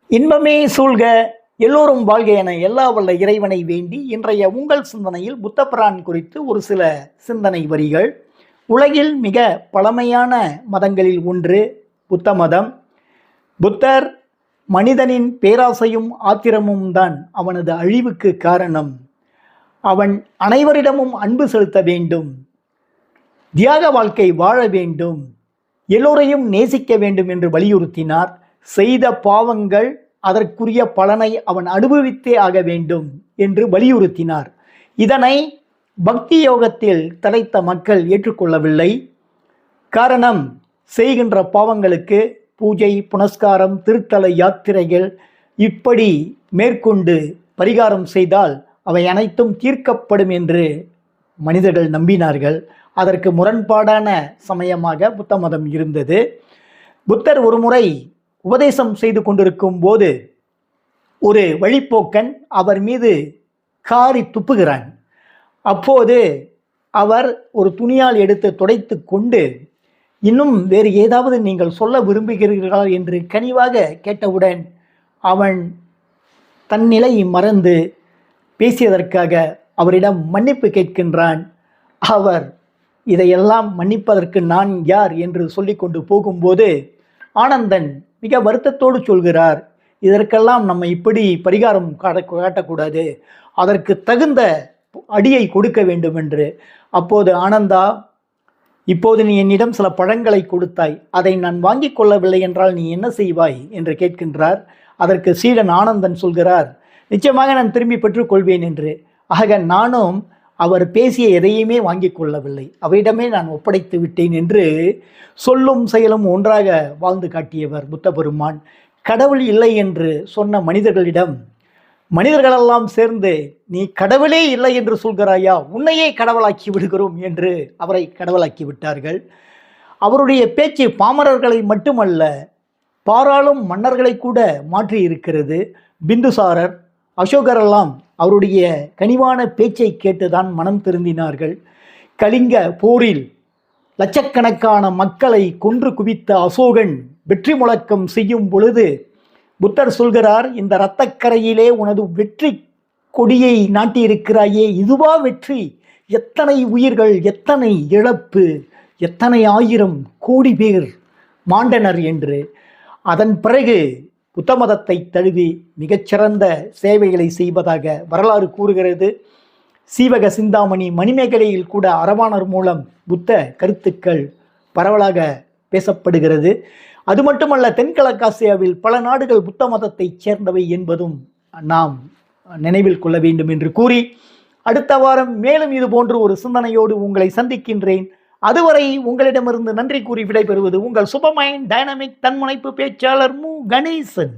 இன்பமே சூழ்க, எல்லோரும் வாழ்க என எல்லா வல்ல இறைவனை வேண்டி இன்றைய உங்கள் சிந்தனையில் புத்தபிரான் குறித்து ஒரு சில சிந்தனை வரிகள். உலகில் மிக பழமையான மதங்களில் ஒன்று புத்த மதம். புத்தர் மனிதனின் பேராசையும் ஆத்திரமும் தான் அவனது அழிவுக்கு காரணம். அவன் அனைவரிடமும் அன்பு செலுத்த வேண்டும், தியாக வாழ்க்கை வாழ வேண்டும், எல்லோரையும் நேசிக்க வேண்டும் என்று வலியுறுத்தினார். செய்த பாவங்கள் அதற்குரிய பலனை அவன் அனுபவித்தே ஆக வேண்டும் என்று வலியுறுத்தினார். இதனை பக்தி யோகத்தில் தலைத்த மக்கள் ஏற்றுக்கொள்ளவில்லை. காரணம், செய்கின்ற பாவங்களுக்கு பூஜை, புனஸ்காரம், திருத்தல யாத்திரைகள் இப்படி மேற்கொண்டு பரிகாரம் செய்தால் அவை அனைத்தும் தீர்க்கப்படும் என்று மனிதர்கள் நம்பினார்கள். அதற்கு முரண்பாடான சமயமாக புத்த மதம் இருந்தது. புத்தர் ஒரு முறை உபதேசம் செய்து கொண்டிருக்கும் போது ஒரு வழிப்போக்கன் அவர் மீது காரி துப்புகிறான். அப்போது அவர் ஒரு துணியால் எடுத்து துடைத்து கொண்டு, இன்னும் வேறு ஏதாவது நீங்கள் சொல்ல விரும்புகிறீர்களா என்று கனிவாக கேட்டவுடன் அவன் தன் நிலையை மறந்து பேசியதற்காக அவரிடம் மன்னிப்பு கேட்கின்றான். அவர் இதையெல்லாம் மன்னிப்பதற்கு நான் யார் என்று சொல்லிக்கொண்டு போகும்போது ஆனந்தன் மிக வருத்தத்தோடு சொல்கிறார், இதற்கெல்லாம் நம்ம இப்படி பரிகாரம் காட்டக்கூடாது, அதற்கு தகுந்த அடியை கொடுக்க வேண்டும் என்று. அப்போது ஆனந்தா, இப்போது நீ என்னிடம் சில பழங்களை கொடுத்தாய், அதை நான் வாங்கி கொள்ளவில்லை என்றால் நீ என்ன செய்வாய் என்று கேட்கின்றார். அதற்கு சீடன் ஆனந்தன் சொல்கிறார், நிச்சயமாக நான் திரும்பி பெற்றுக்கொள்வேன் என்று. ஆக நானும் அவர் பேசிய எதையுமே வாங்கி கொள்ளவில்லை, அவரிடமே நான் ஒப்படைத்து விட்டேன் என்று சொல்லும் செயலும் ஒன்றாக வாழ்ந்து காட்டியவர் புத்த பெருமான். கடவுள் இல்லை என்று சொன்ன மனிதர்களிடம் மனிதர்களெல்லாம் சேர்ந்து, நீ கடவுளே இல்லை என்று சொல்கிறாயா, உன்னையே கடவுளாக்கி விடுகிறோம் என்று அவரை கடவுளாக்கி விட்டார்கள். அவருடைய பேச்சு பாமரர்களை மட்டுமல்ல, பாராளும் மன்னர்களை கூட மாற்றி இருக்கிறது. பிந்துசாரர், அசோகரெல்லாம் அவருடைய கனிவான பேச்சை கேட்டுதான் மனம் திருந்தினார்கள். கலிங்க போரில் லட்சக்கணக்கான மக்களை கொன்று குவித்த அசோகன் வெற்றி முழக்கம் செய்யும் பொழுது புத்தர் சொல்கிறார், இந்த இரத்தக்கரையிலே உனது வெற்றி கொடியை நாட்டியிருக்கிறாயே, இதுவா வெற்றி? எத்தனை உயிர்கள், எத்தனை இழப்பு, எத்தனை ஆயிரம் கோடி பேர் மாண்டனர் என்று. அதன் பிறகு புத்த மதத்தை தழுவி மிகச்சிறந்த சேவைகளை செய்வதாக வரலாறு கூறுகிறது. சீவக சிந்தாமணி மணிமேகலையில் கூட அரவாணர் மூலம் புத்த கருத்துக்கள் பரவலாக பேசப்படுகிறது. அது மட்டுமல்ல, தென்கிழக்காசியாவில் பல நாடுகள் புத்த மதத்தை சேர்ந்தவை என்பதும் நாம் நினைவில் கொள்ள வேண்டும் என்று கூறி, அடுத்த வாரம் மேலும் இது போன்று ஒரு சிந்தனையோடு உங்களை சந்திக்கின்றேன். அதுவரை உங்களிடமிருந்து நன்றி கூறி விடைபெறுவது உங்கள் சூப்பர் மைண்ட் டைனமிக் தன்முனைப்பு பேச்சாளர் மு. கணேசன்.